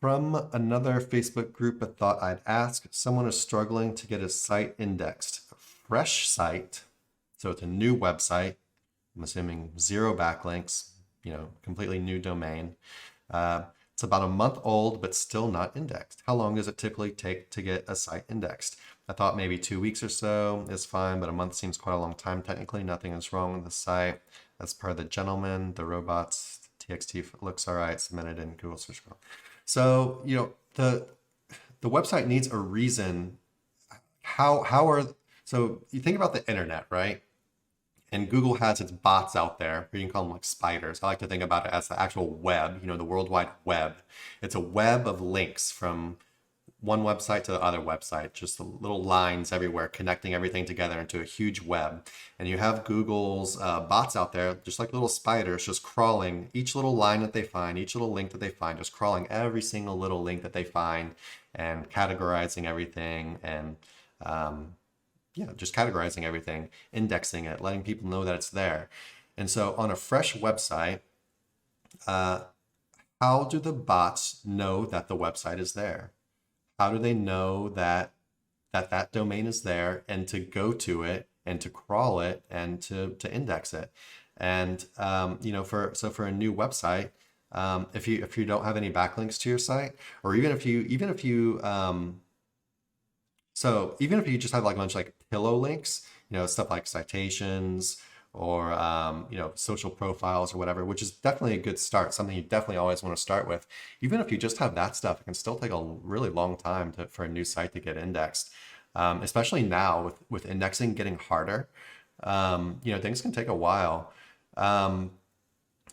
From another Facebook group, I thought I'd ask. Someone is struggling to get his site indexed. A fresh site, so it's a new website. I'm assuming zero backlinks, completely new domain. It's about a month old, but still not indexed. How long does it typically take to get a site indexed? I thought maybe 2 weeks or so is fine, but a month seems quite a long time. Technically, nothing is wrong with the site. As per the gentleman, the robots, TXT looks all right, submitted in Google Search Console. So, the website needs a reason. So you think about the internet, right? And Google has its bots out there, or you can call them like spiders. I like to think about it as the actual web, the World Wide Web. It's a web of links from one website to the other website, just the little lines everywhere connecting everything together into a huge web. And you have Google's bots out there, just like little spiders, just crawling each little line that they find, each little link that they find, just crawling every single little link that they find and categorizing everything and just categorizing everything, indexing it, letting people know that it's there. And so on a fresh website, how do the bots know that the website is there? How do they know that domain is there and to go to it and to crawl it and to index it? And for a new website, if you don't have any backlinks to your site, or even if you just have like a bunch of like pillow links, stuff like citations or social profiles or whatever, which is definitely a good start, something you definitely always want to start with. Even if you just have that stuff, it can still take a really long time for a new site to get indexed, especially now with indexing getting harder. Things can take a while.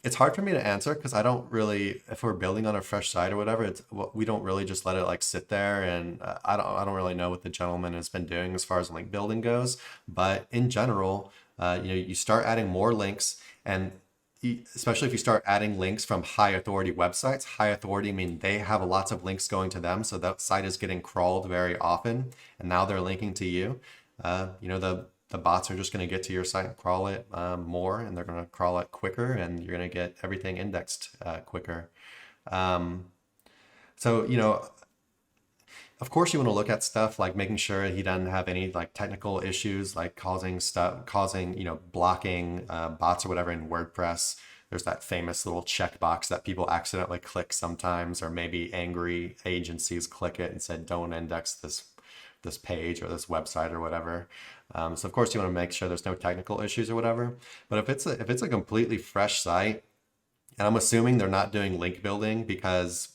It's hard for me to answer because I don't really, if we're building on a fresh site or whatever, we don't really just let it like sit there. And I don't really know what the gentleman has been doing as far as link building goes. But in general, you start adding more links, and especially if you start adding links from high authority websites. High authority mean they have lots of links going to them, so that site is getting crawled very often, and now they're linking to you. The bots are just going to get to your site and crawl it more, and they're going to crawl it quicker, and you're going to get everything indexed quicker. Of course, you want to look at stuff like making sure he doesn't have any like technical issues, like causing blocking bots or whatever in WordPress. There's that famous little checkbox that people accidentally click sometimes, or maybe angry agencies click it and said, "Don't index this page or this website or whatever." So of course you want to make sure there's no technical issues or whatever. But if it's a completely fresh site, and I'm assuming they're not doing link building, because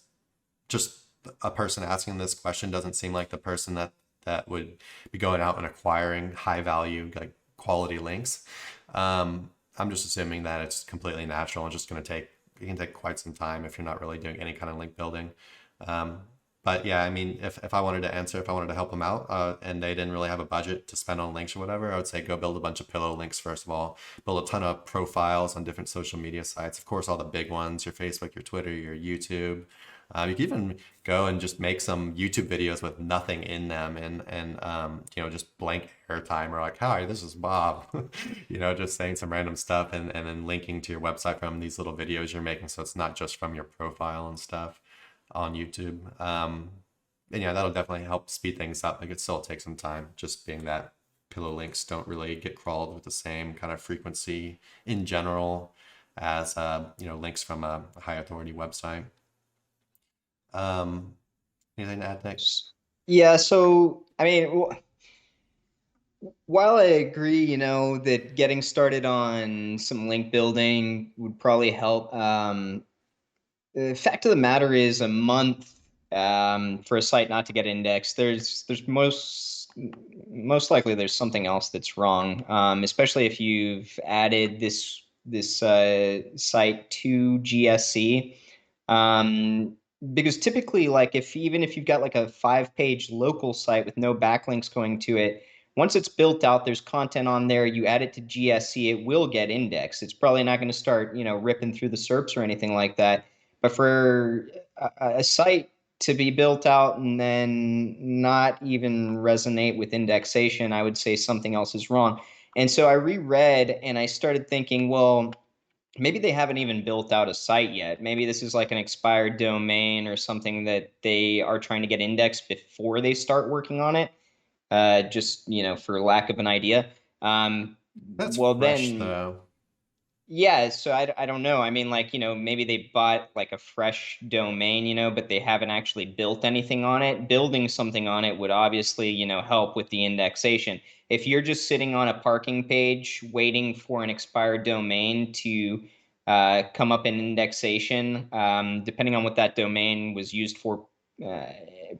just a person asking this question doesn't seem like the person that would be going out and acquiring high value, like quality links. I'm just assuming that it's completely natural and just it can take quite some time if you're not really doing any kind of link building. But yeah, I mean, if I wanted to help them out, and they didn't really have a budget to spend on links or whatever, I would say go build a bunch of pillow links first of all. Build a ton of profiles on different social media sites. Of course, all the big ones, your Facebook, your Twitter, your YouTube. You can even go and just make some YouTube videos with nothing in them and just blank airtime, or like, "Hi, this is Bob," just saying some random stuff and then linking to your website from these little videos you're making. So it's not just from your profile and stuff on YouTube. And yeah, that'll definitely help speed things up. Like, it still takes some time, just being that pillow links don't really get crawled with the same kind of frequency in general as links from a high authority website. Anything to add, Nick? Yeah, so I mean, while I agree, that getting started on some link building would probably help, the fact of the matter is a month for a site not to get indexed, there's most likely there's something else that's wrong, especially if you've added this site to GSC. Because typically, like, even if you've got like a 5-page local site with no backlinks going to it, once it's built out, there's content on there, you add it to GSC, it will get indexed. It's probably not going to start, ripping through the SERPs or anything like that. But for a site to be built out and then not even resonate with indexation, I would say something else is wrong. And so I reread and I started thinking, well, maybe they haven't even built out a site yet. Maybe this is like an expired domain or something that they are trying to get indexed before they start working on it. Just, for lack of an idea. That's Well, fresh then, though. yeah, so I don't know. I mean, like, maybe they bought like a fresh domain, but they haven't actually built anything on it. Building something on it would obviously, help with the indexation. If you're just sitting on a parking page waiting for an expired domain to come up in indexation, depending on what that domain was used for uh,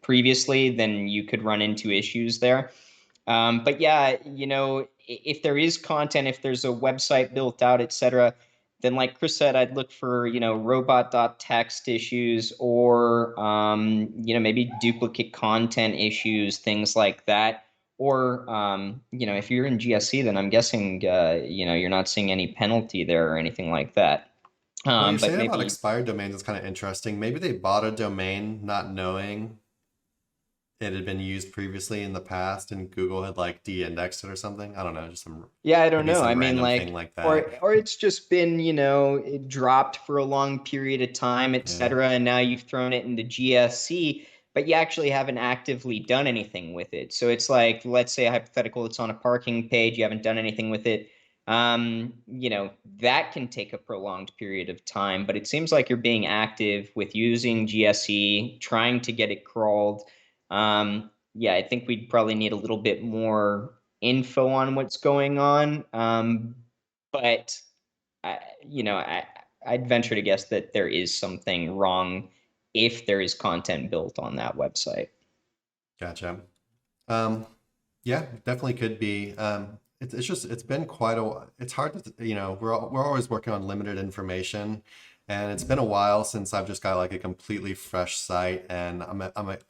previously, then you could run into issues there. But yeah, if there is content, if there's a website built out, etc., then like Chris said, I'd look for, robot.txt issues or, maybe duplicate content issues, things like that. Or, if you're in GSC, then I'm guessing, you're not seeing any penalty there or anything like that. What you're But saying about maybe, expired domains is kind of interesting. Maybe they bought a domain not knowing it had been used previously in the past and Google had like de-indexed it or something. I don't know, just some yeah, I don't maybe know. I some mean, random thing like, like that. or it's just been, it dropped for a long period of time, et Yeah. cetera, and now you've thrown it into GSC, but you actually haven't actively done anything with it. So it's like, let's say a hypothetical, it's on a parking page, you haven't done anything with it. That can take a prolonged period of time, but it seems like you're being active with using GSE, trying to get it crawled. Yeah, I think we'd probably need a little bit more info on what's going on. But I, I'd venture to guess that there is something wrong if there is content built on that website. Gotcha. Um, yeah, definitely could be. It's just it's been quite a it's hard to we're always working on limited information, and it's been a while since I've just got like a completely fresh site, and I'm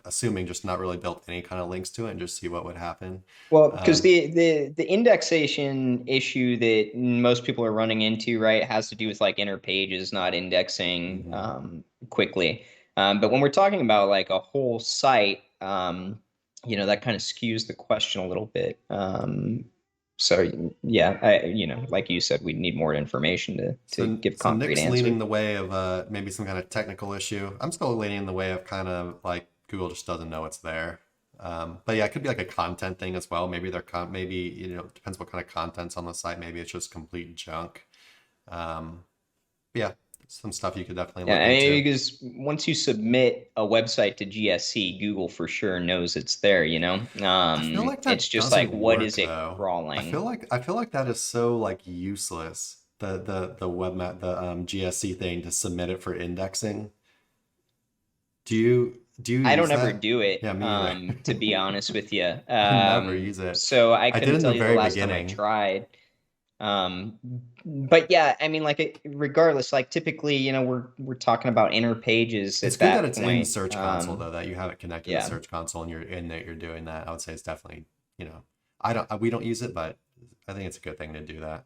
assuming just not really built any kind of links to it and just see what would happen. Well, because Um, the indexation issue that most people are running into, right, has to do with like inner pages not indexing mhm. quickly. But when we're talking about like a whole site, that kind of skews the question a little bit. So yeah, like you said, we need more information to give So concrete Nick's leaning answer. the way of maybe some kind of technical issue. I'm still leaning the way of kind of like Google just doesn't know it's there. But yeah, it could be like a content thing as well. Maybe maybe depends what kind of content's on the site. Maybe it's just complete junk. Um, but yeah, some stuff you could definitely Yeah, look I mean, into. because once you submit a website to GSC, Google for sure knows it's there, I feel like It's that just like, doesn't what is work it though. crawling? I feel like that is so like useless. The the GSC thing to submit it for indexing. Do you I use don't ever that? do it, Yeah, me either. to be honest with you. I never use it. So I I did couldn't in the tell you the very last time I beginning. tried. Um, but yeah, I mean, like, regardless, like typically, we're talking about inner pages It's at good that that it's in point. Search Console though, that you have it connected to Yeah. Search Console and you're in there, you're doing that. I would say it's definitely, we don't use it, but I think it's a good thing to do that.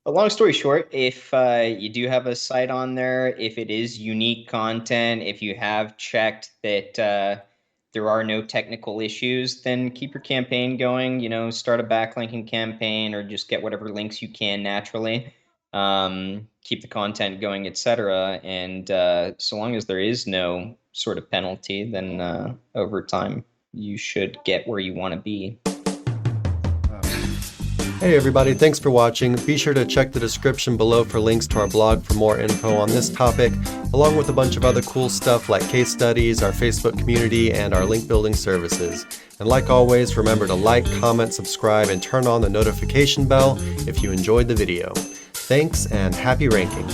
A long story short, if you do have a site on there, if it is unique content, if you have checked that there are no technical issues, then keep your campaign going. Start a backlinking campaign or just get whatever links you can naturally. Keep the content going, etc. And so long as there is no sort of penalty, then over time you should get where you want to be. Hey everybody, thanks for watching. Be sure to check the description below for links to our blog for more info on this topic, along with a bunch of other cool stuff like case studies, our Facebook community, and our link building services. And like always, remember to like, comment, subscribe, and turn on the notification bell if you enjoyed the video. Thanks and happy ranking.